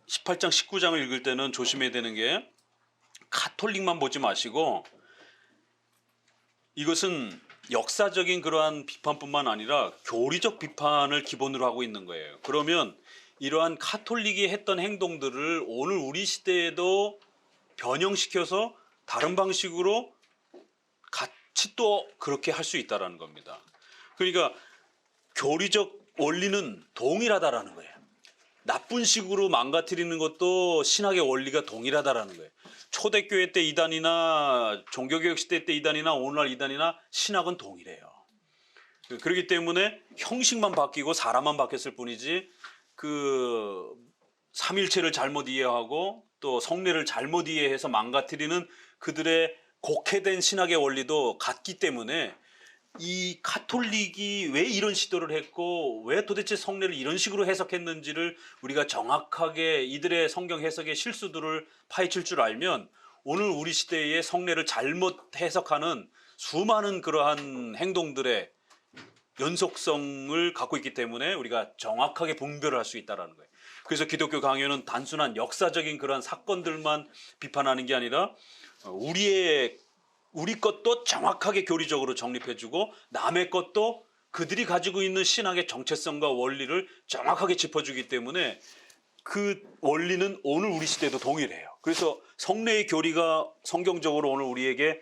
18장 19장을 읽을 때는 조심해야 되는 게 가톨릭만 보지 마시고 이것은 역사적인 그러한 비판뿐만 아니라 교리적 비판을 기본으로 하고 있는 거예요. 그러면 이러한 가톨릭이 했던 행동들을 오늘 우리 시대에도 변형시켜서 다른 방식으로 같이 또 그렇게 할 수 있다는 겁니다. 그러니까 교리적 원리는 동일하다라는 거예요. 나쁜 식으로 망가뜨리는 것도 신학의 원리가 동일하다라는 거예요. 초대교회 때 이단이나 종교개혁 시대 때 이단이나 오늘날 이단이나 신학은 동일해요. 그렇기 때문에 형식만 바뀌고 사람만 바뀌었을 뿐이지 그 삼일체를 잘못 이해하고 또 성례를 잘못 이해해서 망가뜨리는 그들의 곡해된 신학의 원리도 같기 때문에 이 가톨릭이 왜 이런 시도를 했고 왜 도대체 성례를 이런 식으로 해석했는지를 우리가 정확하게 이들의 성경 해석의 실수들을 파헤칠 줄 알면 오늘 우리 시대의 성례를 잘못 해석하는 수많은 그러한 행동들의 연속성을 갖고 있기 때문에 우리가 정확하게 분별을 할 수 있다는 거예요. 그래서 기독교 강요는 단순한 역사적인 그러한 사건들만 비판하는 게 아니라 우리 것도 정확하게 교리적으로 정립해주고 남의 것도 그들이 가지고 있는 신학의 정체성과 원리를 정확하게 짚어주기 때문에 그 원리는 오늘 우리 시대도 동일해요. 그래서 성례의 교리가 성경적으로 오늘 우리에게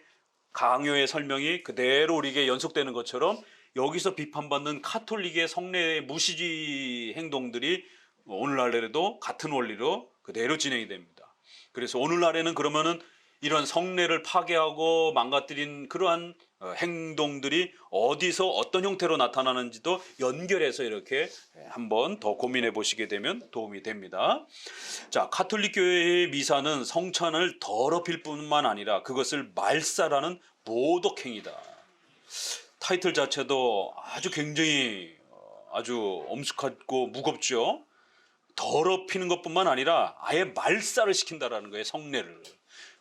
강요의 설명이 그대로 우리에게 연속되는 것처럼 여기서 비판받는 가톨릭의 성례의 무시지 행동들이 오늘날에도 같은 원리로 그대로 진행이 됩니다. 그래서 오늘날에는 그러면은 이런 성례를 파괴하고 망가뜨린 그러한 행동들이 어디서 어떤 형태로 나타나는지도 연결해서 이렇게 한번 더 고민해 보시게 되면 도움이 됩니다. 자, 가톨릭 교회의 미사는 성찬을 더럽힐 뿐만 아니라 그것을 말살하는 모독행위다. 타이틀 자체도 아주 굉장히 아주 엄숙하고 무겁죠. 더럽히는 것뿐만 아니라 아예 말살을 시킨다라는 거예요, 성례를.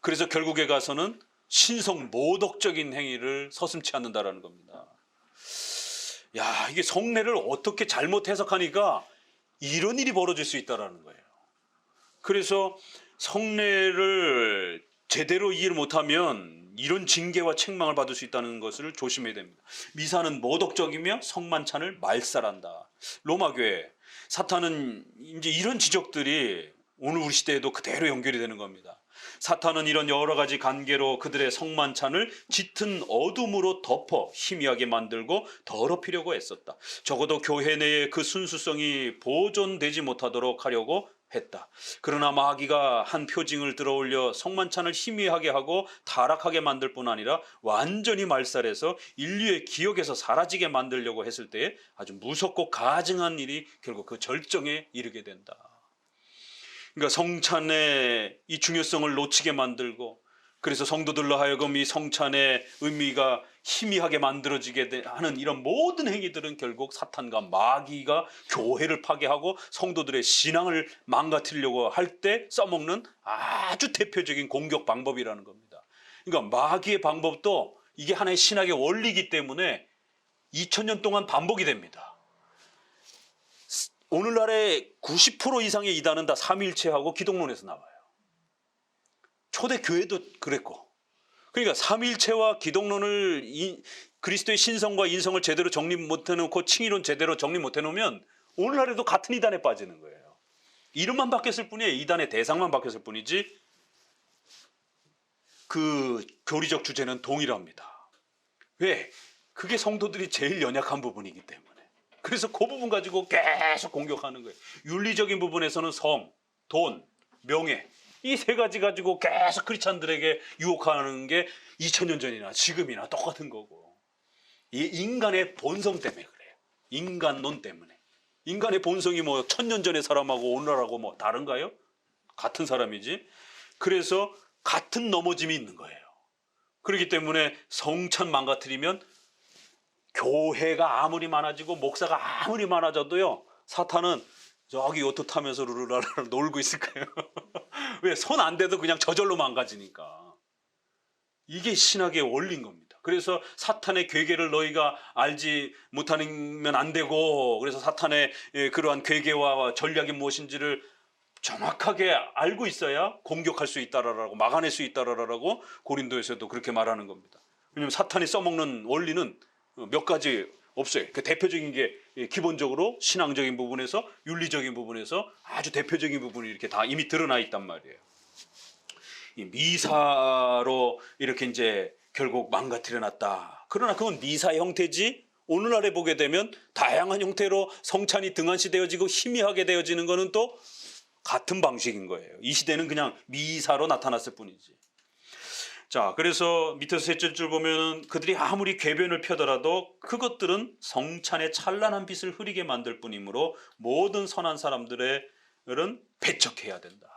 그래서 결국에 가서는 신성 모독적인 행위를 서슴지 않는다라는 겁니다. 야, 이게 성례를 어떻게 잘못 해석하니까 이런 일이 벌어질 수 있다라는 거예요. 그래서 성례를 제대로 이해를 못하면 이런 징계와 책망을 받을 수 있다는 것을 조심해야 됩니다. 미사는 모독적이며 성만찬을 말살한다. 로마교회 사탄은 이제 이런 지적들이 오늘 우리 시대에도 그대로 연결이 되는 겁니다. 사탄은 이런 여러 가지 관계로 그들의 성만찬을 짙은 어둠으로 덮어 희미하게 만들고 더럽히려고 애썼다. 적어도 교회 내에 그 순수성이 보존되지 못하도록 하려고 했다. 그러나 마귀가 한 표징을 들어올려 성만찬을 희미하게 하고 타락하게 만들 뿐 아니라 완전히 말살해서 인류의 기억에서 사라지게 만들려고 했을 때에 아주 무섭고 가증한 일이 결국 그 절정에 이르게 된다. 그러니까 성찬의 이 중요성을 놓치게 만들고 그래서 성도들로 하여금 이 성찬의 의미가 희미하게 만들어지게 하는 이런 모든 행위들은 결국 사탄과 마귀가 교회를 파괴하고 성도들의 신앙을 망가뜨리려고 할 때 써먹는 아주 대표적인 공격 방법이라는 겁니다. 그러니까 마귀의 방법도 이게 하나의 신학의 원리이기 때문에 2000년 동안 반복이 됩니다. 오늘날의 90% 이상의 이단은 다 삼위일체하고 기독론에서 나와요. 초대 교회도 그랬고. 그러니까 삼위일체와 기독론을 그리스도의 신성과 인성을 제대로 정립 못해놓고 칭의론 제대로 정립 못해놓으면 오늘날에도 같은 이단에 빠지는 거예요. 이름만 바뀌었을 뿐이에요. 이단의 대상만 바뀌었을 뿐이지 그 교리적 주제는 동일합니다. 왜? 그게 성도들이 제일 연약한 부분이기 때문에. 그래서 그 부분 가지고 계속 공격하는 거예요. 윤리적인 부분에서는 성, 돈, 명예 이 세 가지 가지고 계속 크리스찬들에게 유혹하는 게 2000년 전이나 지금이나 똑같은 거고 이 인간의 본성 때문에 그래요. 인간론 때문에. 인간의 본성이 뭐 1000년 전의 사람하고 오늘하고 뭐 다른가요? 같은 사람이지. 그래서 같은 넘어짐이 있는 거예요. 그렇기 때문에 성찬 망가뜨리면 교회가 아무리 많아지고 목사가 아무리 많아져도요 사탄은 저기 요트 타면서 루루라라 놀고 있을 거예요. 왜? 손 안 대도 그냥 저절로 망가지니까. 이게 신학의 원리인 겁니다. 그래서 사탄의 괴계를 너희가 알지 못하면 안 되고 그래서 사탄의 그러한 괴계와 전략이 무엇인지를 정확하게 알고 있어야 공격할 수 있다라고 막아낼 수 있다라고 고린도에서도 그렇게 말하는 겁니다. 왜냐하면 사탄이 써먹는 원리는 몇 가지 없어요. 그 대표적인 게 기본적으로 신앙적인 부분에서 윤리적인 부분에서 아주 대표적인 부분이 이렇게 다 이미 드러나 있단 말이에요. 이 미사로 이렇게 이제 결국 망가뜨려 놨다. 그러나 그건 미사의 형태지 오늘날에 보게 되면 다양한 형태로 성찬이 등한시되어지고 희미하게 되어지는 것은 또 같은 방식인 거예요. 이 시대는 그냥 미사로 나타났을 뿐이지. 자, 그래서 밑에서 셋째 줄 보면 그들이 아무리 궤변을 펴더라도 그것들은 성찬의 찬란한 빛을 흐리게 만들 뿐이므로 모든 선한 사람들은 배척해야 된다.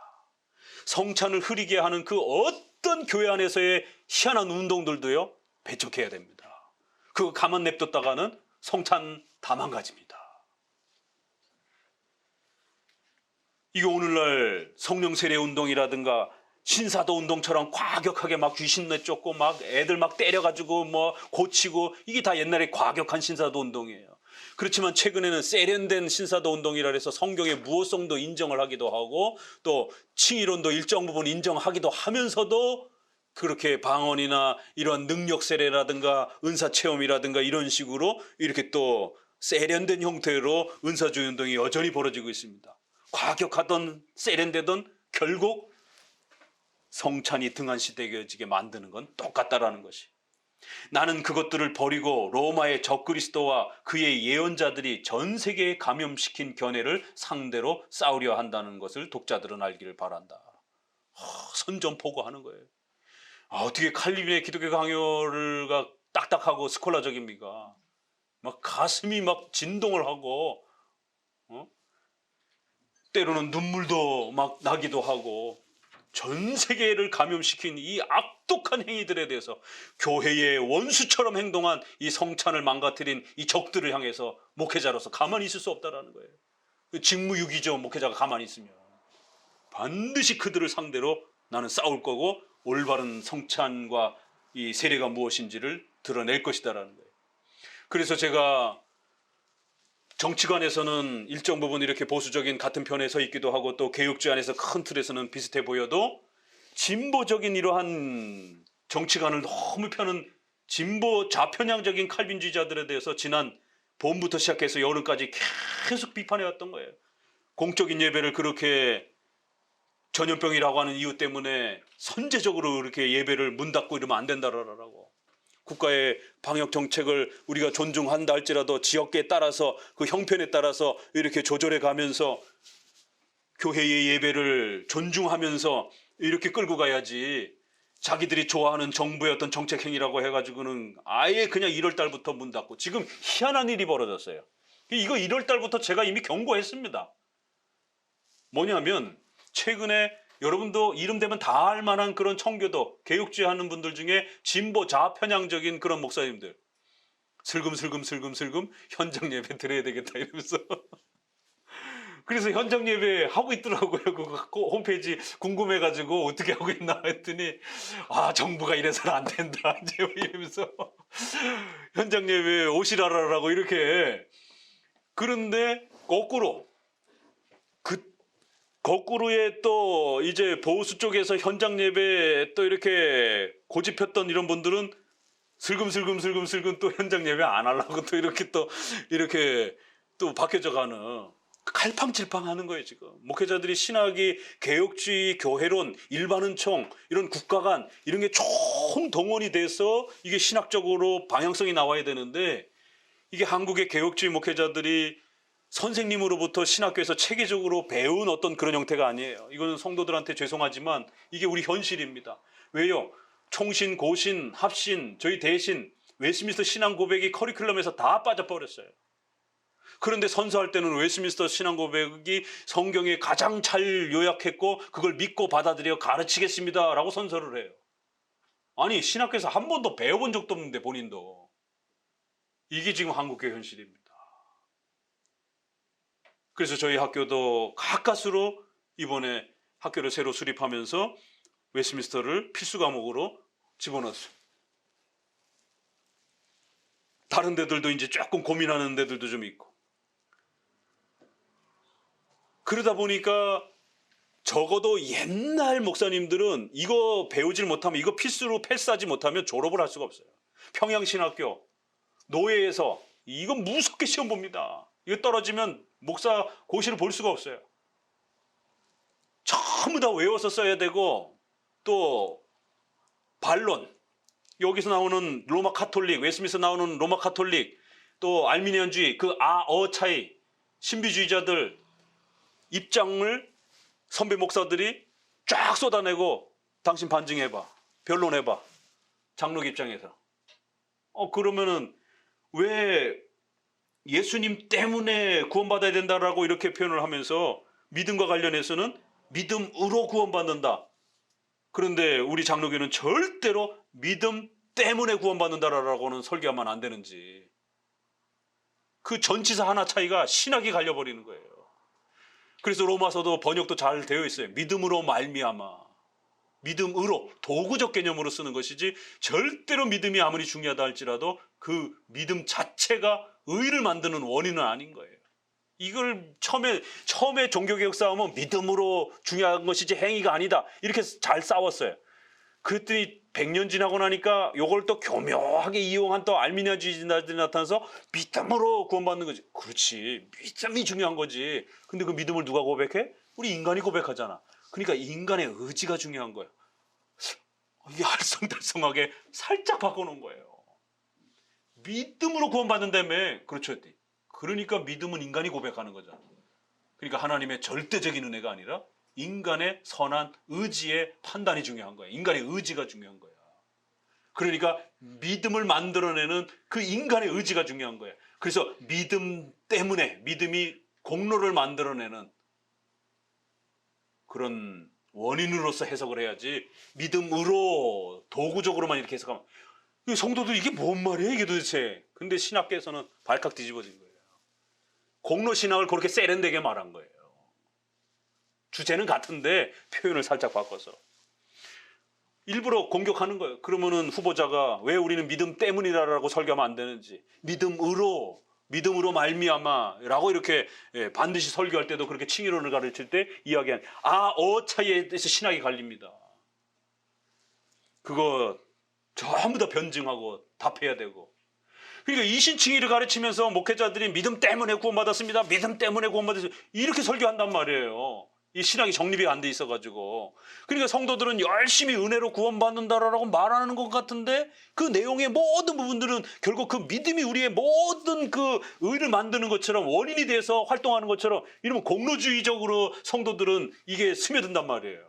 성찬을 흐리게 하는 그 어떤 교회 안에서의 희한한 운동들도요, 배척해야 됩니다. 그거 가만 냅뒀다가는 성찬 다 망가집니다. 이게 오늘날 성령 세례 운동이라든가 신사도 운동처럼 과격하게 막 귀신 내쫓고 막 애들 막 때려가지고 뭐 고치고 이게 다 옛날에 과격한 신사도 운동이에요. 그렇지만 최근에는 세련된 신사도 운동이라 해서 성경의 무호성도 인정을 하기도 하고 또 칭의론도 일정 부분 인정하기도 하면서도 그렇게 방언이나 이런 능력 세례라든가 은사 체험이라든가 이런 식으로 이렇게 또 세련된 형태로 은사주의 운동이 여전히 벌어지고 있습니다. 과격하던 세련되던 결국 성찬이 등한시되어지게 만드는 건 똑같다라는 것이. 나는 그것들을 버리고 로마의 적그리스도와 그의 예언자들이 전 세계에 감염시킨 견해를 상대로 싸우려 한다는 것을 독자들은 알기를 바란다. 선전포고하는 거예요. 어떻게 칼빈의 기독교 강요가 딱딱하고 스콜라적입니까? 막 가슴이 막 진동을 하고 때로는 눈물도 막 나기도 하고 전 세계를 감염시킨 이 악독한 행위들에 대해서 교회의 원수처럼 행동한 이 성찬을 망가뜨린 이 적들을 향해서 목회자로서 가만히 있을 수 없다라는 거예요. 직무유기죠. 목회자가 가만히 있으면. 반드시 그들을 상대로 나는 싸울 거고 올바른 성찬과 이 세례가 무엇인지를 드러낼 것이다라는 거예요. 그래서 제가 정치관에서는 일정 부분 이렇게 보수적인 같은 편에 서 있기도 하고 또 개혁주의 안에서 큰 틀에서는 비슷해 보여도 진보적인 이러한 정치관을 너무 펴는 진보 좌편향적인 칼빈주의자들에 대해서 지난 봄부터 시작해서 여름까지 계속 비판해왔던 거예요. 공적인 예배를 그렇게 전염병이라고 하는 이유 때문에 선제적으로 이렇게 예배를 문 닫고 이러면 안 된다라고. 국가의 방역 정책을 우리가 존중한다 할지라도 지역계에 따라서 그 형편에 따라서 이렇게 조절해 가면서 교회의 예배를 존중하면서 이렇게 끌고 가야지 자기들이 좋아하는 정부의 어떤 정책 행위라고 해가지고는 아예 그냥 1월 달부터 문 닫고 지금 희한한 일이 벌어졌어요. 이거 1월 달부터 제가 이미 경고했습니다. 뭐냐면 최근에 여러분도 이름 대면 다 알만한 그런 청교도 개혁주의 하는 분들 중에 진보 좌편향적인 그런 목사님들 슬금슬금 현장 예배 드려야 되겠다 이러면서 그래서 현장 예배 하고 있더라고요. 그 홈페이지 궁금해가지고 어떻게 하고 있나 했더니 정부가 이래서는 안 된다 이제 이러면서 현장 예배 오시라라고 이렇게. 그런데 거꾸로에 또 이제 보수 쪽에서 현장 예배 또 이렇게 고집했던 이런 분들은 슬금슬금 또 현장 예배 안 하려고 또 이렇게 또 바뀌어져 가는 갈팡질팡 하는 거예요. 지금 목회자들이 신학이 개혁주의 교회론 일반은총 이런 국가 간 이런 게 총 동원이 돼서 이게 신학적으로 방향성이 나와야 되는데 이게 한국의 개혁주의 목회자들이 선생님으로부터 신학교에서 체계적으로 배운 어떤 그런 형태가 아니에요. 이거는 성도들한테 죄송하지만 이게 우리 현실입니다. 왜요? 총신, 고신, 합신, 저희 대신 웨스트민스터 신앙 고백이 커리큘럼에서 다 빠져버렸어요. 그런데 선서할 때는 웨스트민스터 신앙 고백이 성경에 가장 잘 요약했고 그걸 믿고 받아들여 가르치겠습니다 라고 선서를 해요. 아니 신학교에서 한 번도 배워본 적도 없는데 본인도. 이게 지금 한국교회 현실입니다. 그래서 저희 학교도 가까스로 이번에 학교를 새로 수립하면서 웨스트민스터를 필수 과목으로 집어넣었어요. 다른 데들도 이제 조금 고민하는 데들도 좀 있고. 그러다 보니까 적어도 옛날 목사님들은 이거 배우질 못하면, 이거 필수로 패스하지 못하면 졸업을 할 수가 없어요. 평양신학교 노예에서 이거 무섭게 시험 봅니다. 이거 떨어지면 목사 고시를 볼 수가 없어요. 전부 다 외워서 써야 되고, 또 반론, 여기서 나오는 로마 카톨릭, 웨스민스터 나오는 로마 카톨릭, 또 알미니안주의, 그 어 차이, 신비주의자들 입장을 선배 목사들이 쫙 쏟아내고 당신 반증해봐, 변론해봐, 장로교 입장에서. 그러면은 왜 예수님 때문에 구원받아야 된다라고 이렇게 표현을 하면서 믿음과 관련해서는 믿음으로 구원받는다. 그런데 우리 장로교는 절대로 믿음 때문에 구원받는다라고는 설교하면 안 되는지, 그 전치사 하나 차이가 신학이 갈려버리는 거예요. 그래서 로마서도 번역도 잘 되어 있어요. 믿음으로 말미암아. 믿음으로, 도구적 개념으로 쓰는 것이지, 절대로 믿음이 아무리 중요하다 할지라도 그 믿음 자체가 의를 만드는 원인은 아닌 거예요. 이걸 처음에 종교개혁 싸움은 믿음으로 중요한 것이지 행위가 아니다, 이렇게 잘 싸웠어요. 그랬더니 100년 지나고 나니까 이걸 또 교묘하게 이용한 또 알미니아주의자들이 나타나서 믿음으로 구원받는 거지. 그렇지, 믿음이 중요한 거지. 근데 그 믿음을 누가 고백해? 우리 인간이 고백하잖아. 그러니까 인간의 의지가 중요한 거예요. 이게 알쏭달쏭하게 살짝 바꿔놓은 거예요. 믿음으로 구원받는다며. 그렇죠. 그러니까 믿음은 인간이 고백하는 거잖아. 그러니까 하나님의 절대적인 은혜가 아니라 인간의 선한 의지의 판단이 중요한 거야. 인간의 의지가 중요한 거야. 그러니까 믿음을 만들어내는 그 인간의 의지가 중요한 거야. 그래서 믿음 때문에, 믿음이 공로를 만들어내는 그런 원인으로서 해석을 해야지, 믿음으로 도구적으로만 이렇게 해석하면, 성도들 이게 뭔 말이야 이게 도대체. 근데 신학계에서는 발칵 뒤집어진 거예요. 공로 신학을 그렇게 세련되게 말한 거예요. 주제는 같은데 표현을 살짝 바꿔서 일부러 공격하는 거예요. 그러면은 후보자가 왜 우리는 믿음 때문이라고 설교하면 안 되는지, 믿음으로 말미암아라고 이렇게 반드시 설교할 때도 그렇게 칭의론을 가르칠 때 이야기한 어 차이에 대해서 신학이 갈립니다. 그거 전부 다 변증하고 답해야 되고. 그러니까 이신칭의를 가르치면서 목회자들이 믿음 때문에 구원받았습니다, 믿음 때문에 구원받았습니다, 이렇게 설교한단 말이에요. 이 신학이 정립이 안 돼 있어가지고. 그러니까 성도들은 열심히 은혜로 구원받는다라고 말하는 것 같은데, 그 내용의 모든 부분들은 결국 그 믿음이 우리의 모든 그 의를 만드는 것처럼, 원인이 돼서 활동하는 것처럼, 이러면 공로주의적으로 성도들은 이게 스며든단 말이에요.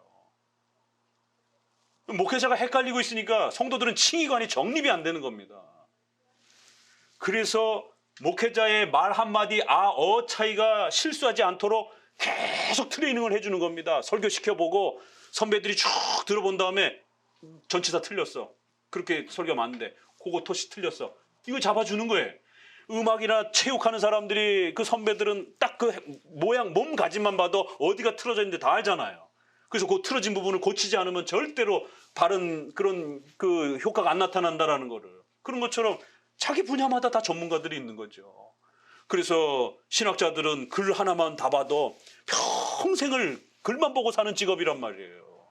목회자가 헷갈리고 있으니까 성도들은 칭의관이 정립이 안 되는 겁니다. 그래서 목회자의 말 한마디 어 차이가 실수하지 않도록 계속 트레이닝을 해주는 겁니다. 설교시켜보고 선배들이 쭉 들어본 다음에 전치사 틀렸어, 그렇게 설교하면 안 돼, 그거 토시 틀렸어, 이거 잡아주는 거예요. 음악이나 체육하는 사람들이, 그 선배들은 딱 그 모양 몸가짐만 봐도 어디가 틀어져 있는데 다 알잖아요. 그래서 그 틀어진 부분을 고치지 않으면 절대로 바른 그런 그 효과가 안 나타난다라는 거를. 그런 것처럼 자기 분야마다 다 전문가들이 있는 거죠. 그래서 신학자들은 글 하나만 다 봐도 평생을 글만 보고 사는 직업이란 말이에요.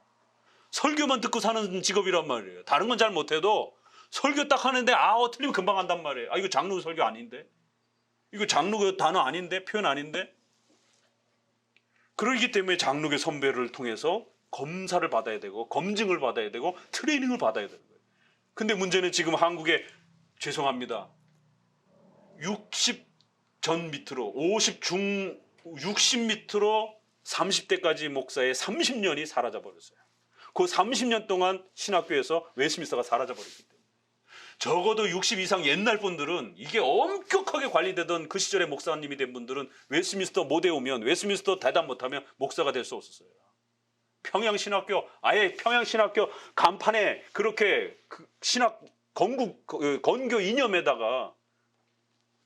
설교만 듣고 사는 직업이란 말이에요. 다른 건 잘 못해도 설교 딱 하는데 틀리면 금방 한단 말이에요. 이거 장로 설교 아닌데? 이거 장로교 단어 아닌데? 표현 아닌데? 그러기 때문에 장로교 선배를 통해서 검사를 받아야 되고, 검증을 받아야 되고, 트레이닝을 받아야 되는 거예요. 근데 문제는 지금 한국에, 죄송합니다, 60 전 밑으로 60 밑으로 30대까지 목사의 30년이 사라져버렸어요. 그 30년 동안 신학교에서 웨스민스터가 사라져버렸기 때문에. 적어도 60 이상 옛날 분들은, 이게 엄격하게 관리되던 그 시절에 목사님이 된 분들은 웨스민스터 못 외우면, 웨스민스터 대답 못하면 목사가 될 수 없었어요. 평양신학교, 아예 평양신학교 간판에 그렇게 그 신학 건교 이념에다가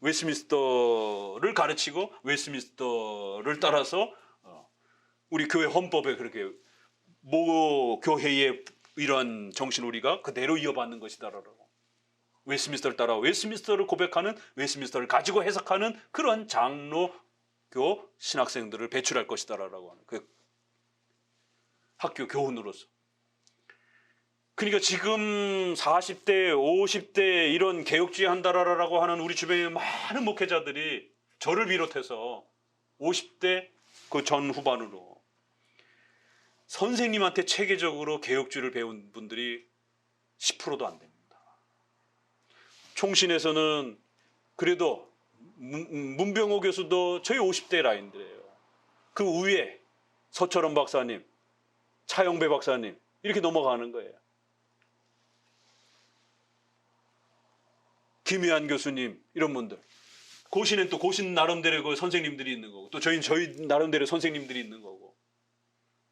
웨스민스터를 가르치고, 웨스민스터를 따라서 우리 교회 헌법에 그렇게 모 교회의 이러한 정신 우리가 그대로 이어받는 것이다라고, 웨스민스터를 따라 웨스민스터를 고백하는, 웨스민스터를 가지고 해석하는 그런 장로교 신학생들을 배출할 것이다라고 하는, 학교 교훈으로서. 그러니까 지금 40대, 50대 이런 개혁주의 한다라고 하는 우리 주변에 많은 목회자들이 저를 비롯해서 50대 그 전 후반으로 선생님한테 체계적으로 개혁주의를 배운 분들이 10%도 안 됩니다. 총신에서는 그래도 문병호 교수도 저희 50대 라인들이에요. 그 위에 서철원 박사님, 차영배 박사님 이렇게 넘어가는 거예요. 김혜한 교수님 이런 분들. 고신은 또 고신 나름대로 그 선생님들이 있는 거고 또 저희 나름대로 선생님들이 있는 거고.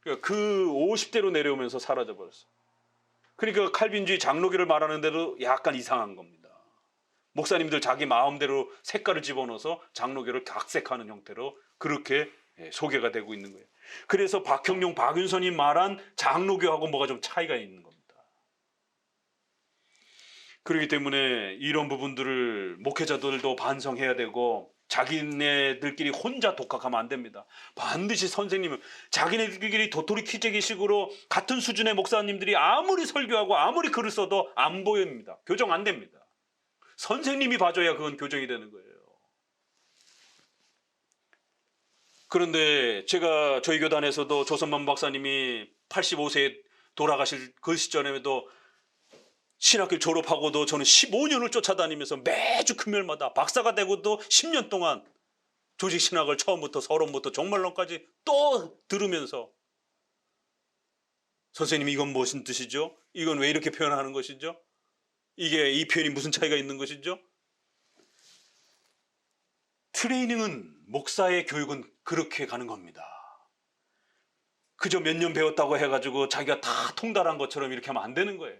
그러니까 그 50대로 내려오면서 사라져 버렸어. 그러니까 칼빈주의 장로교를 말하는 대로 약간 이상한 겁니다. 목사님들 자기 마음대로 색깔을 집어넣어서 장로교를 각색하는 형태로 그렇게 소개가 되고 있는 거예요. 그래서 박형룡, 박윤선이 말한 장로교하고 뭐가 좀 차이가 있는 겁니다. 그렇기 때문에 이런 부분들을 목회자들도 반성해야 되고 자기네들끼리 혼자 독학하면 안 됩니다. 반드시 선생님은 자기네들끼리 도토리 키재기식으로 같은 수준의 목사님들이 아무리 설교하고 아무리 글을 써도 안 보입니다. 교정 안 됩니다. 선생님이 봐줘야 그건 교정이 되는 거예요. 그런데 제가 저희 교단에서도 조선만 박사님이 85세에 돌아가실 그 시점에도 신학교 졸업하고도 저는 15년을 쫓아다니면서 매주 금요일마다 박사가 되고도 10년 동안 조직신학을 처음부터 서론부터 종말론까지 또 들으면서 선생님 이건 무슨 뜻이죠? 이건 왜 이렇게 표현하는 것이죠? 이게 이 표현이 무슨 차이가 있는 것이죠? 트레이닝은 목사의 교육은 그렇게 가는 겁니다. 그저 몇 년 배웠다고 해가지고 자기가 다 통달한 것처럼 이렇게 하면 안 되는 거예요.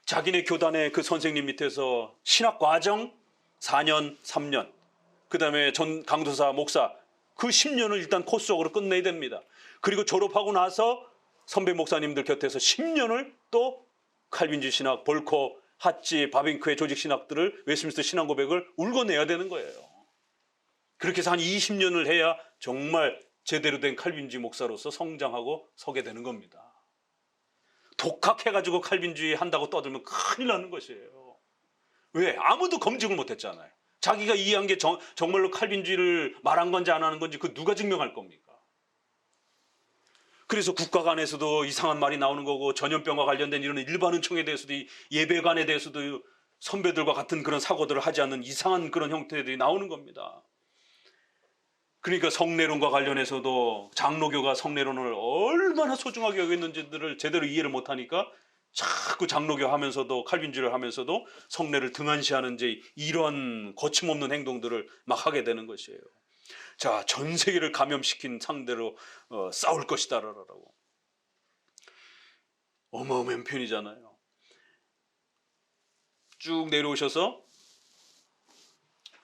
자기네 교단의 그 선생님 밑에서 신학과정 4년, 3년, 그 다음에 전 강도사, 목사 그 10년을 일단 코스적으로 끝내야 됩니다. 그리고 졸업하고 나서 선배 목사님들 곁에서 10년을 또 칼빈주의 신학, 볼코, 핫지, 바빙크의 조직 신학들을 웨스민스터 신앙 고백을 울고내야 되는 거예요. 그렇게 해서 한 20년을 해야 정말 제대로 된 칼빈주의 목사로서 성장하고 서게 되는 겁니다. 독학해가지고 칼빈주의 한다고 떠들면 큰일 나는 것이에요. 왜? 아무도 검증을 못했잖아요. 자기가 이해한 게 정말로 칼빈주의를 말한 건지 안 하는 건지 그 누가 증명할 겁니까? 그래서 국가관에서도 이상한 말이 나오는 거고 전염병과 관련된 이런 일반 은총에 대해서도 예배관에 대해서도 선배들과 같은 그런 사고들을 하지 않는 이상한 그런 형태들이 나오는 겁니다. 그러니까 성례론과 관련해서도 장로교가 성례론을 얼마나 소중하게 여겼는지들을 제대로 이해를 못하니까 자꾸 장로교 하면서도 칼빈주의를 하면서도 성례를 등한시하는 이런 거침없는 행동들을 막 하게 되는 것이에요. 자, 전 세계를 감염시킨 상대로 싸울 것이다라고. 어마어마한 편이잖아요. 쭉 내려오셔서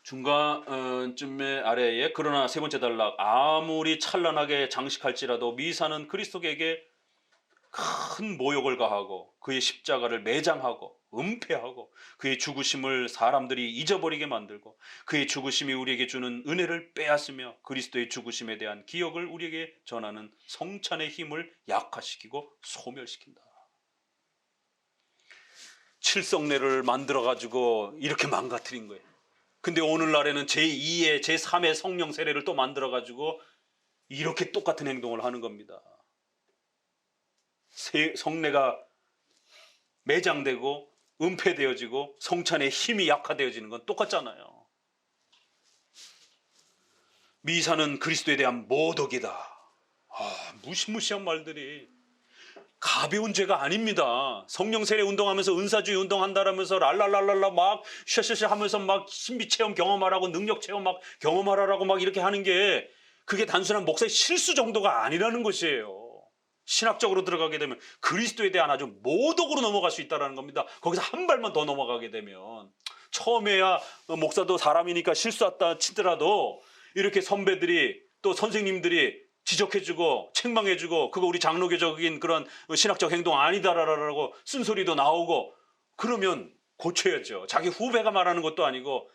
중간쯤에 아래에 그러나 세 번째 단락 아무리 찬란하게 장식할지라도 미사는 그리스도에게 큰 모욕을 가하고 그의 십자가를 매장하고 은폐하고 그의 죽으심을 사람들이 잊어버리게 만들고 그의 죽으심이 우리에게 주는 은혜를 빼앗으며 그리스도의 죽으심에 대한 기억을 우리에게 전하는 성찬의 힘을 약화시키고 소멸시킨다. 칠성례를 만들어가지고 이렇게 망가뜨린 거예요. 근데 오늘날에는 제2의 제3의 성령 세례를 또 만들어가지고 이렇게 똑같은 행동을 하는 겁니다. 성례가 매장되고 은폐되어지고 성찬의 힘이 약화되어지는 건 똑같잖아요. 미사는 그리스도에 대한 모독이다. 무시무시한 말들이. 가벼운 죄가 아닙니다. 성령 세례 운동하면서 은사주의 운동한다라면서 랄랄랄랄라 막 샤샤샤 하면서 막 신비 체험 경험하라고 능력 체험 막 경험하라고 막 이렇게 하는 게 그게 단순한 목사의 실수 정도가 아니라는 것이에요. 신학적으로 들어가게 되면 그리스도에 대한 아주 모독으로 넘어갈 수 있다는 겁니다. 거기서 한 발만 더 넘어가게 되면 처음에야 목사도 사람이니까 실수했다 치더라도 이렇게 선배들이 또 선생님들이 지적해주고 책망해주고 그거 우리 장로교적인 그런 신학적 행동 아니다라고 쓴소리도 나오고 그러면 고쳐야죠. 자기 후배가 말하는 것도 아니고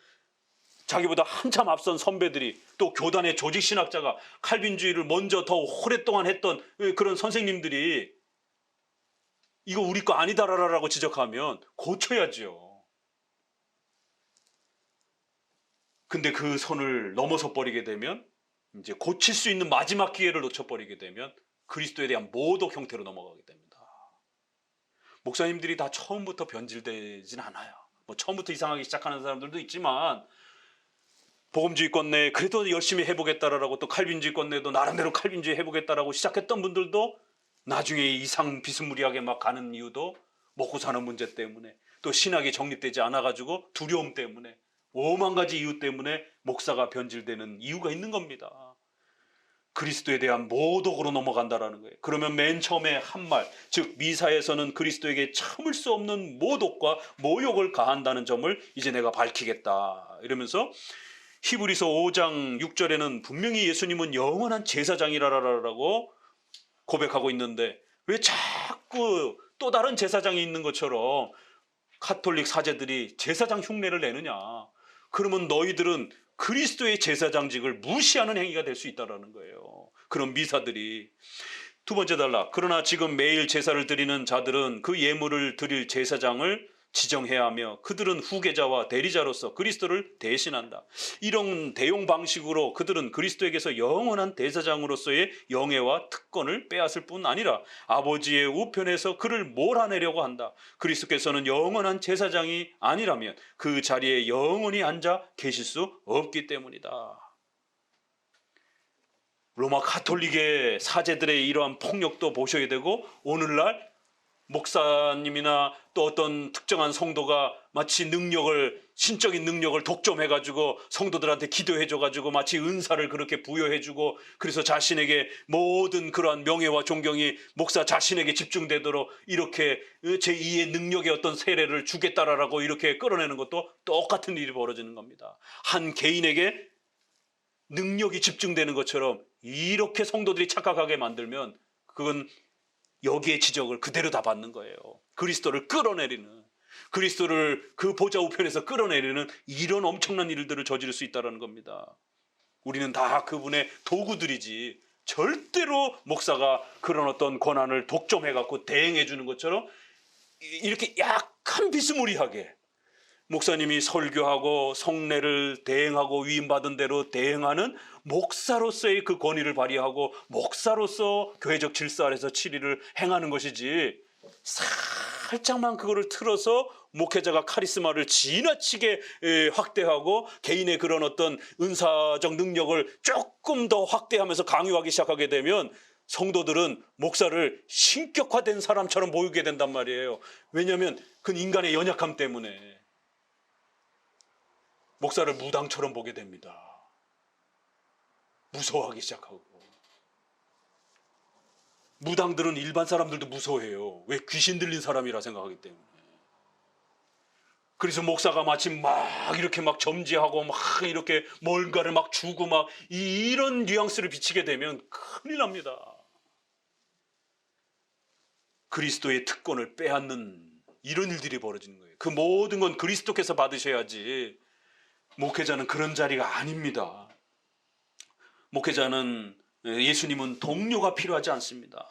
자기보다 한참 앞선 선배들이 또 교단의 조직신학자가 칼빈주의를 먼저 더 오랫동안 했던 그런 선생님들이 이거 우리 거 아니다라고 지적하면 고쳐야죠. 근데 그 선을 넘어서 버리게 되면 이제 고칠 수 있는 마지막 기회를 놓쳐버리게 되면 그리스도에 대한 모독 형태로 넘어가게 됩니다. 목사님들이 다 처음부터 변질되진 않아요. 뭐 처음부터 이상하게 시작하는 사람들도 있지만 복음주의권 내에 그래도 열심히 해보겠다라고 또 칼빈주의권 내에도 나름대로 칼빈주의 해보겠다라고 시작했던 분들도 나중에 이상 비스무리하게 막 가는 이유도 먹고 사는 문제 때문에 또 신학이 정립되지 않아가지고 두려움 때문에 오만 가지 이유 때문에 목사가 변질되는 이유가 있는 겁니다. 그리스도에 대한 모독으로 넘어간다라는 거예요. 그러면 맨 처음에 한 말, 즉 미사에서는 그리스도에게 참을 수 없는 모독과 모욕을 가한다는 점을 이제 내가 밝히겠다. 이러면서 히브리서 5장 6절에는 분명히 예수님은 영원한 제사장이라고 고백하고 있는데 왜 자꾸 또 다른 제사장이 있는 것처럼 가톨릭 사제들이 제사장 흉내를 내느냐. 그러면 너희들은 그리스도의 제사장직을 무시하는 행위가 될 수 있다는 거예요. 그런 미사들이. 두 번째 단락. 그러나 지금 매일 제사를 드리는 자들은 그 예물을 드릴 제사장을 지정해야 하며 그들은 후계자와 대리자로서 그리스도를 대신한다. 이런 대용 방식으로 그들은 그리스도에게서 영원한 대사장으로서의 영예와 특권을 빼앗을 뿐 아니라 아버지의 우편에서 그를 몰아내려고 한다. 그리스도께서는 영원한 제사장이 아니라면 그 자리에 영원히 앉아 계실 수 없기 때문이다. 로마 가톨릭의 사제들의 이러한 폭력도 보셔야 되고 오늘날 목사님이나 또 어떤 특정한 성도가 마치 신적인 능력을 독점해가지고 성도들한테 기도해줘가지고 마치 은사를 그렇게 부여해주고 그래서 자신에게 모든 그러한 명예와 존경이 목사 자신에게 집중되도록 이렇게 제2의 능력의 어떤 세례를 주겠다라고 이렇게 끌어내는 것도 똑같은 일이 벌어지는 겁니다. 한 개인에게 능력이 집중되는 것처럼 이렇게 성도들이 착각하게 만들면 그건 여기에 지적을 그대로 다 받는 거예요. 그리스도를 끌어내리는, 그리스도를 그 보좌 우편에서 끌어내리는 이런 엄청난 일들을 저지를 수 있다는 겁니다. 우리는 다 그분의 도구들이지 절대로 목사가 그런 어떤 권한을 독점해갖고 대행해 주는 것처럼 이렇게 약간 비스무리하게 목사님이 설교하고 성례를 대행하고 위임받은 대로 대행하는 목사로서의 그 권위를 발휘하고 목사로서 교회적 질서 아래서 치리를 행하는 것이지 살짝만 그거를 틀어서 목회자가 카리스마를 지나치게 확대하고 개인의 그런 어떤 은사적 능력을 조금 더 확대하면서 강요하기 시작하게 되면 성도들은 목사를 신격화된 사람처럼 보이게 된단 말이에요. 왜냐하면 그 인간의 연약함 때문에 목사를 무당처럼 보게 됩니다. 무서워하기 시작하고. 무당들은 일반 사람들도 무서워해요. 왜? 귀신 들린 사람이라 생각하기 때문에. 그래서 목사가 마치 막 이렇게 막 점지하고 막 이렇게 뭔가를 막 주고 막 이런 뉘앙스를 비치게 되면 큰일 납니다. 그리스도의 특권을 빼앗는 이런 일들이 벌어지는 거예요. 그 모든 건 그리스도께서 받으셔야지 목회자는 그런 자리가 아닙니다. 목회자는 예수님은 동료가 필요하지 않습니다.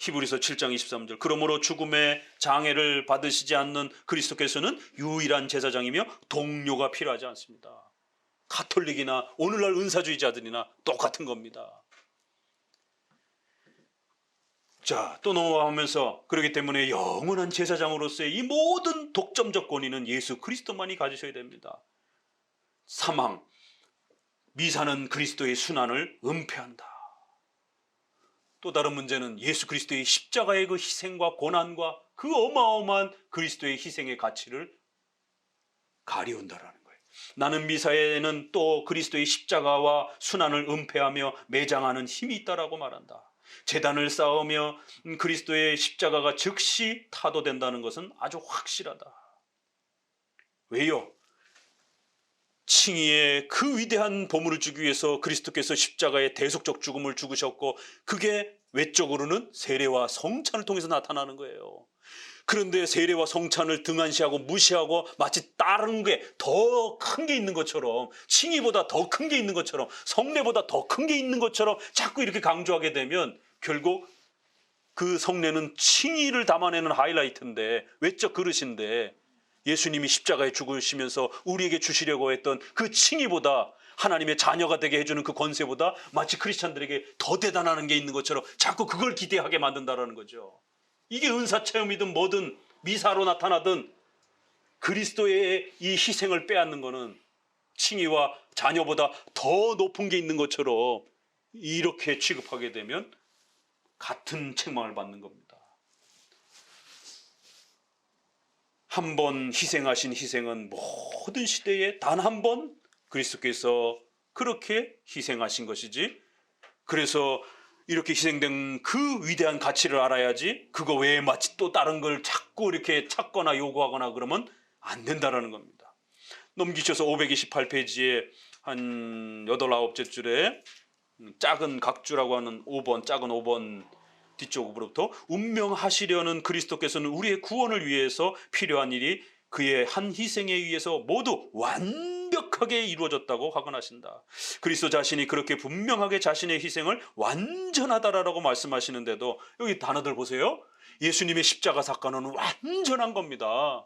히브리서 7장 23절 그러므로 죽음의 장애를 받으시지 않는 그리스도께서는 유일한 제사장이며 동료가 필요하지 않습니다. 가톨릭이나 오늘날 은사주의자들이나 똑같은 겁니다. 자, 또 넘어가면서 그렇기 때문에 영원한 제사장으로서의 이 모든 독점적 권위는 예수 그리스도만이 가지셔야 됩니다. 사망, 미사는 그리스도의 순환을 은폐한다. 또 다른 문제는 예수 그리스도의 십자가의 그 희생과 고난과 그 어마어마한 그리스도의 희생의 가치를 가리운다라는 거예요. 나는 미사에는 또 그리스도의 십자가와 순환을 은폐하며 매장하는 힘이 있다라고 말한다. 제단을 쌓으며 그리스도의 십자가가 즉시 타도된다는 것은 아주 확실하다. 왜요? 칭의의 그 위대한 보물을 주기 위해서 그리스도께서 십자가의 대속적 죽음을 죽으셨고 그게 외적으로는 세례와 성찬을 통해서 나타나는 거예요. 그런데 세례와 성찬을 등한시하고 무시하고 마치 다른 게 더 큰 게 있는 것처럼 칭의보다 더 큰 게 있는 것처럼 성례보다 더 큰 게 있는 것처럼 자꾸 이렇게 강조하게 되면 결국 그 성례는 칭의를 담아내는 하이라이트인데, 외적 그릇인데, 예수님이 십자가에 죽으시면서 우리에게 주시려고 했던 그 칭의보다, 하나님의 자녀가 되게 해주는 그 권세보다 마치 크리스찬들에게 더 대단한 게 있는 것처럼 자꾸 그걸 기대하게 만든다는 거죠. 이게 은사 체험이든 뭐든 미사로 나타나든 그리스도의 이 희생을 빼앗는 거는 칭의와 자녀보다 더 높은 게 있는 것처럼 이렇게 취급하게 되면 같은 책망을 받는 겁니다. 한 번 희생하신 희생은 모든 시대에 단 한 번 그리스도께서 그렇게 희생하신 것이지, 그래서 이렇게 희생된 그 위대한 가치를 알아야지 그거 외에 마치 또 다른 걸 자꾸 이렇게 찾거나 요구하거나 그러면 안 된다라는 겁니다. 넘기셔서 528페이지에 한 8, 9째 줄에 작은 각주라고 하는 5번, 작은 5번 뒤쪽으로부터, 운명하시려는 그리스도께서는 우리의 구원을 위해서 필요한 일이 그의 한 희생에 의해서 모두 완벽하게 이루어졌다고 확언하신다. 그리스도 자신이 그렇게 분명하게 자신의 희생을 완전하다라고 말씀하시는데도 여기 단어들 보세요. 예수님의 십자가 사건은 완전한 겁니다.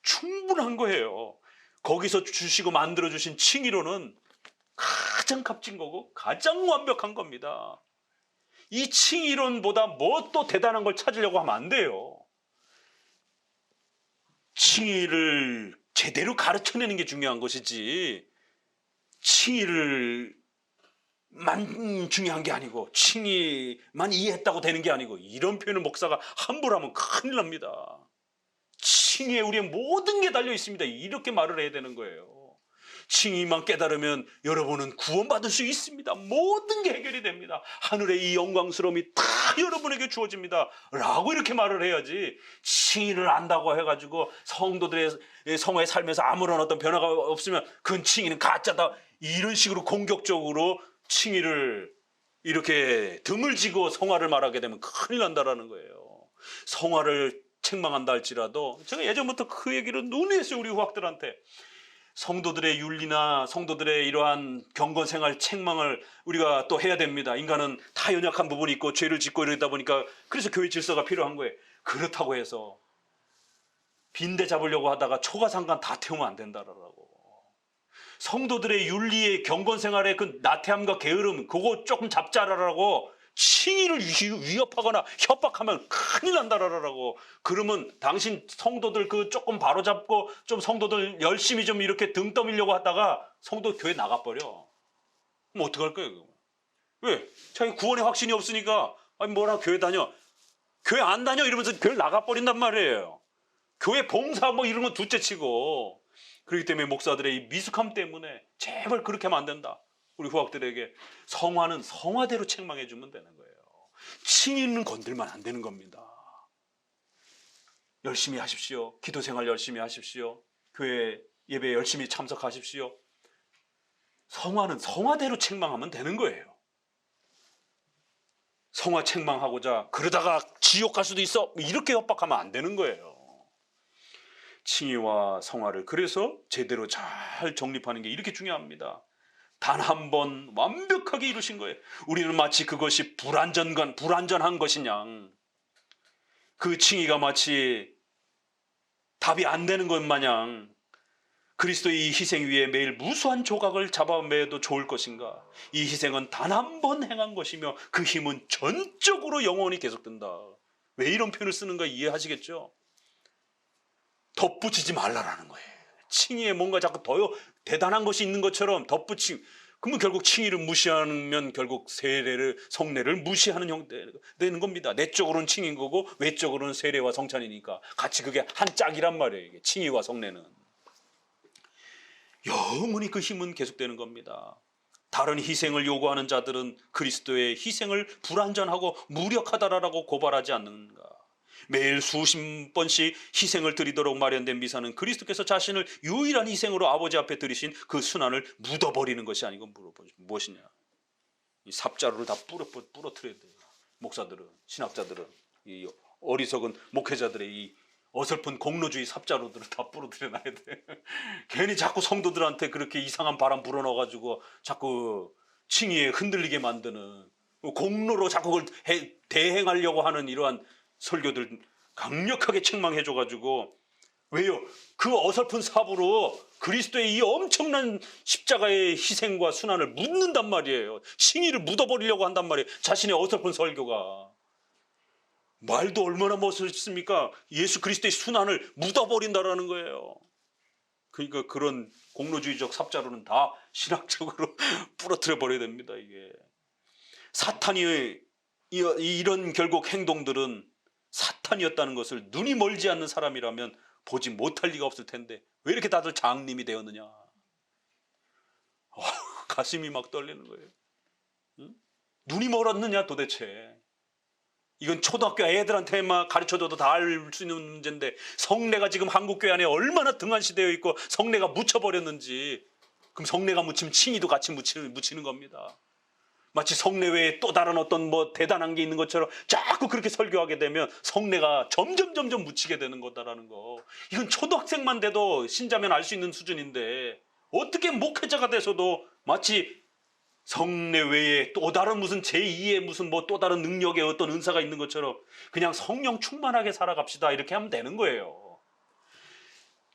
충분한 거예요. 거기서 주시고 만들어주신 칭의로는 가장 값진 거고 가장 완벽한 겁니다. 이 칭의론보다 뭐 또 대단한 걸 찾으려고 하면 안 돼요. 칭의를 제대로 가르쳐내는 게 중요한 것이지, 칭의를 만 중요한 게 아니고 칭의만 이해했다고 되는 게 아니고, 이런 표현을 목사가 함부로 하면 큰일 납니다. 칭의에 우리의 모든 게 달려 있습니다. 이렇게 말을 해야 되는 거예요. 칭의만 깨달으면 여러분은 구원받을 수 있습니다. 모든 게 해결이 됩니다. 하늘의 이 영광스러움이 다 여러분에게 주어집니다 라고 이렇게 말을 해야지, 칭의를 안다고 해가지고 성도들의 성화의 삶에서 아무런 어떤 변화가 없으면 그건 칭의는 가짜다, 이런 식으로 공격적으로 칭의를 이렇게 등을 지고 성화를 말하게 되면 큰일 난다라는 거예요. 성화를 책망한다 할지라도, 제가 예전부터 그 얘기를 논의했어요. 우리 후학들한테. 성도들의 윤리나 성도들의 이러한 경건생활 책망을 우리가 또 해야 됩니다. 인간은 다 연약한 부분이 있고 죄를 짓고 이러다 보니까, 그래서 교회 질서가 필요한 거예요. 그렇다고 해서 빈대 잡으려고 하다가 초가상간 다 태우면 안 된다라고. 성도들의 윤리의 경건생활의 그 나태함과 게으름, 그거 조금 잡자라라고 칭의를 위협하거나 협박하면 큰일 난다라라고. 그러면 당신 성도들 그 조금 바로잡고 좀 성도들 열심히 좀 이렇게 등 떠밀려고 하다가 성도 교회 나가버려. 그럼 어떡할 거예요? 왜? 자기 구원의 확신이 없으니까, 아니 뭐라 교회 다녀, 교회 안 다녀 이러면서 교회 나가버린단 말이에요. 교회 봉사 뭐 이런 건 둘째치고. 그렇기 때문에 목사들의 이 미숙함 때문에 제발 그렇게 하면 안 된다. 우리 후학들에게 성화는 성화대로 책망해 주면 되는 거예요. 칭의는 건들면 안 되는 겁니다. 열심히 하십시오. 기도생활 열심히 하십시오. 교회 예배에 열심히 참석하십시오. 성화는 성화대로 책망하면 되는 거예요. 성화 책망하고자 그러다가 지옥 갈 수도 있어, 이렇게 협박하면 안 되는 거예요. 칭의와 성화를 그래서 제대로 잘 정립하는 게 이렇게 중요합니다. 단 한 번 완벽하게 이루신 거예요. 우리는 마치 그것이 불완전한 것이냐, 그 칭의가 마치 답이 안 되는 것 마냥 그리스도의 이 희생 위에 매일 무수한 조각을 잡아매도 좋을 것인가. 이 희생은 단 한 번 행한 것이며 그 힘은 전적으로 영원히 계속된다. 왜 이런 표현을 쓰는가 이해하시겠죠? 덧붙이지 말라라는 거예요. 칭의에 뭔가 자꾸 더 대단한 것이 있는 것처럼 덧붙임, 그러면 결국 칭의를 무시하면 결국 세례를, 성례를 무시하는 형태가 되는 겁니다. 내적으로는 칭의인 거고 외적으로는 세례와 성찬이니까 같이 그게 한 짝이란 말이에요. 이게 칭의와 성례는 영원히 그 힘은 계속되는 겁니다. 다른 희생을 요구하는 자들은 그리스도의 희생을 불완전하고 무력하다라고 고발하지 않는가. 매일 수십 번씩 희생을 드리도록 마련된 미사는 그리스도께서 자신을 유일한 희생으로 아버지 앞에 드리신 그 순환을 묻어버리는 것이 아니고 무엇이냐. 이 삽자루를 다 부러뜨려야 돼요. 목사들은, 신학자들은, 이 어리석은 목회자들의 이 어설픈 공로주의 삽자루들을 다 부러뜨려놔야 돼. 괜히 자꾸 성도들한테 그렇게 이상한 바람 불어넣어가지고 자꾸 칭의에 흔들리게 만드는, 공로로 자꾸 그걸 대행하려고 하는 이러한 설교들 강력하게 책망해줘가지고, 왜요? 그 어설픈 사부로 그리스도의 이 엄청난 십자가의 희생과 순환을 묻는단 말이에요. 칭의를 묻어버리려고 한단 말이에요. 자신의 어설픈 설교가. 말도 얼마나 멋있습니까? 예수 그리스도의 순환을 묻어버린다라는 거예요. 그러니까 그런 공로주의적 삽자루는 다 신학적으로 부러뜨려 버려야 됩니다. 이게 사탄이 이런 결국 행동들은 사탄이었다는 것을 눈이 멀지 않는 사람이라면 보지 못할 리가 없을 텐데 왜 이렇게 다들 장님이 되었느냐. 가슴이 막 떨리는 거예요. 응? 눈이 멀었느냐 도대체. 이건 초등학교 애들한테만 가르쳐줘도 다 알 수 있는 문제인데 성례가 지금 한국교회 안에 얼마나 등한시되어 있고 성례가 묻혀버렸는지. 그럼 성례가 묻히면 칭의도 같이 묻히는 겁니다. 마치 성례 외에 또 다른 어떤 뭐 대단한 게 있는 것처럼 자꾸 그렇게 설교하게 되면 성례가 점점 묻히게 되는 거다라는 거. 이건 초등학생만 돼도 신자면 알 수 있는 수준인데 어떻게 목회자가 돼서도 마치 성례 외에 또 다른 무슨 제2의 무슨 뭐 또 다른 능력의 어떤 은사가 있는 것처럼 그냥 성령 충만하게 살아갑시다 이렇게 하면 되는 거예요.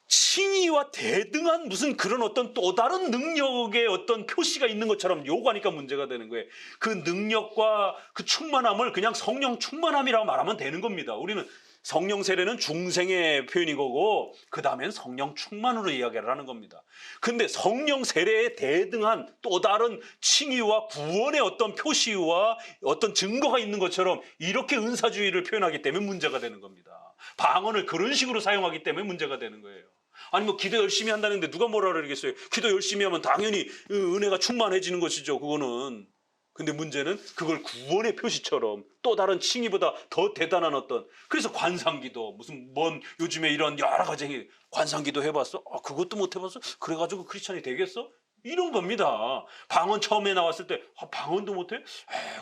칭의와 대등한 무슨 그런 어떤 또 다른 능력의 어떤 표시가 있는 것처럼 요구하니까 문제가 되는 거예요. 그 능력과 그 충만함을 그냥 성령 충만함이라고 말하면 되는 겁니다. 우리는 성령 세례는 중생의 표현인 거고 그 다음엔 성령 충만으로 이야기를 하는 겁니다. 근데 성령 세례에 대등한 또 다른 칭의와 구원의 어떤 표시와 어떤 증거가 있는 것처럼 이렇게 은사주의를 표현하기 때문에 문제가 되는 겁니다. 방언을 그런 식으로 사용하기 때문에 문제가 되는 거예요. 아니 뭐 기도 열심히 한다는데 누가 뭐라 그러겠어요. 기도 열심히 하면 당연히 은혜가 충만해지는 것이죠. 그거는. 근데 문제는 그걸 구원의 표시처럼 또 다른 칭의보다 더 대단한 어떤, 그래서 관상기도 무슨 뭔 요즘에 이런 여러 가지 관상기도 해봤어? 그것도 못 해봤어? 그래가지고 크리스찬이 되겠어? 이런 겁니다. 방언 처음에 나왔을 때 방언도 못해?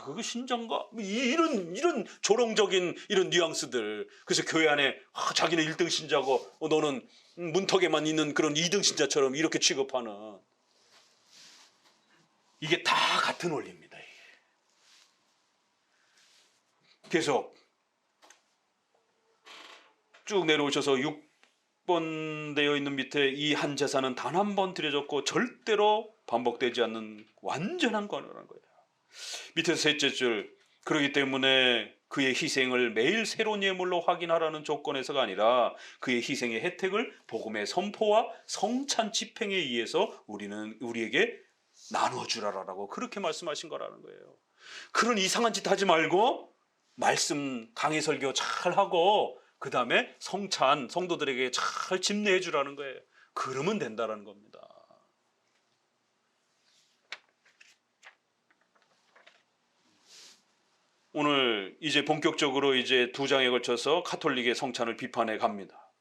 그거 신장가? 이런 조롱적인 이런 뉘앙스들. 그래서 교회 안에 자기는 1등 신자고 너는 문턱에만 있는 그런 2등 신자처럼 이렇게 취급하는, 이게 다 같은 원리입니다. 계속 쭉 내려오셔서 6번 되어 있는 밑에 이 한 제사는 단 한 번 드려졌고 절대로 반복되지 않는 완전한 관원한 거예요. 밑에서 셋째 줄, 그러기 때문에 그의 희생을 매일 새로운 예물로 확인하라는 조건에서가 아니라 그의 희생의 혜택을 복음의 선포와 성찬 집행에 의해서 우리에게 나눠주라라고 그렇게 말씀하신 거라는 거예요. 그런 이상한 짓 하지 말고 말씀 강의 설교 잘 하고 그 다음에 성찬 성도들에게 잘 집례해 주라는 거예요. 그러면 된다라는 겁니다. 오늘 이제 본격적으로 이제 2장에 걸쳐서 가톨릭의 성찬을 비판해 갑니다.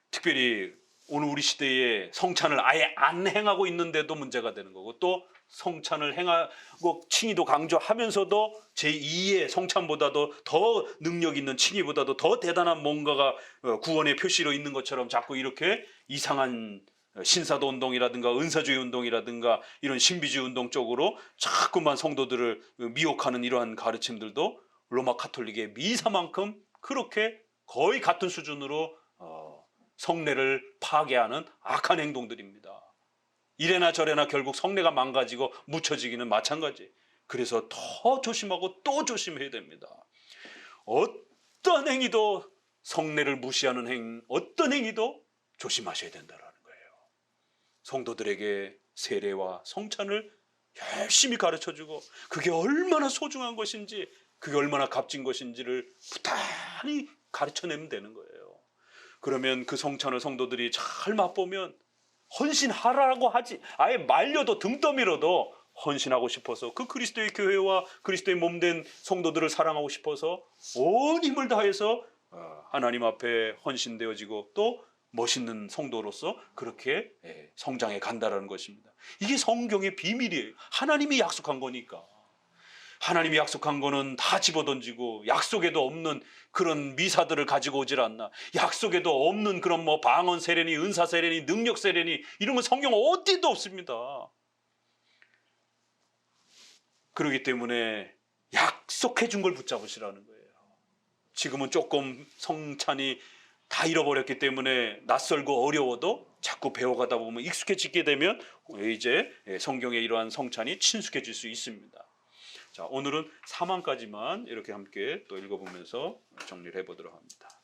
특별히 오늘 우리 시대에 성찬을 아예 안 행하고 있는데도 문제가 되는 거고, 또 성찬을 행하고 칭의도 강조하면서도 제2의 성찬보다도 더 능력 있는 칭의보다도 더 대단한 뭔가가 구원의 표시로 있는 것처럼 자꾸 이렇게 이상한 신사도 운동이라든가 은사주의 운동이라든가 이런 신비주의 운동 쪽으로 자꾸만 성도들을 미혹하는 이러한 가르침들도 로마 가톨릭의 미사만큼 그렇게 거의 같은 수준으로 성례를 파괴하는 악한 행동들입니다. 이래나 저래나 결국 성례가 망가지고 묻혀지기는 마찬가지. 그래서 더 조심하고 또 조심해야 됩니다. 어떤 행위도 성례를 무시하는 어떤 행위도 조심하셔야 된다라는 거예요. 성도들에게 세례와 성찬을 열심히 가르쳐주고 그게 얼마나 소중한 것인지, 그게 얼마나 값진 것인지를 부단히 가르쳐내면 되는 거예요. 그러면 그 성찬을 성도들이 잘 맛보면 헌신하라고 하지, 아예 말려도 등 떠밀어도 헌신하고 싶어서 그 그리스도의 교회와 그리스도의 몸된 성도들을 사랑하고 싶어서 온 힘을 다해서 하나님 앞에 헌신되어지고 또 멋있는 성도로서 그렇게 성장해 간다라는 것입니다. 이게 성경의 비밀이에요. 하나님이 약속한 거니까. 하나님이 약속한 거는 다 집어던지고 약속에도 없는 그런 미사들을 가지고 오질 않나. 약속에도 없는 그런 뭐 방언 세례니 은사 세례니 능력 세례니 이런 건 성경 어디도 없습니다. 그렇기 때문에 약속해 준 걸 붙잡으시라는 거예요. 지금은 조금 성찬이 다 잃어버렸기 때문에 낯설고 어려워도 자꾸 배워가다 보면 익숙해지게 되면 이제 성경의 이러한 성찬이 친숙해질 수 있습니다. 자, 오늘은 4만까지만 이렇게 함께 또 읽어보면서 정리를 해보도록 합니다.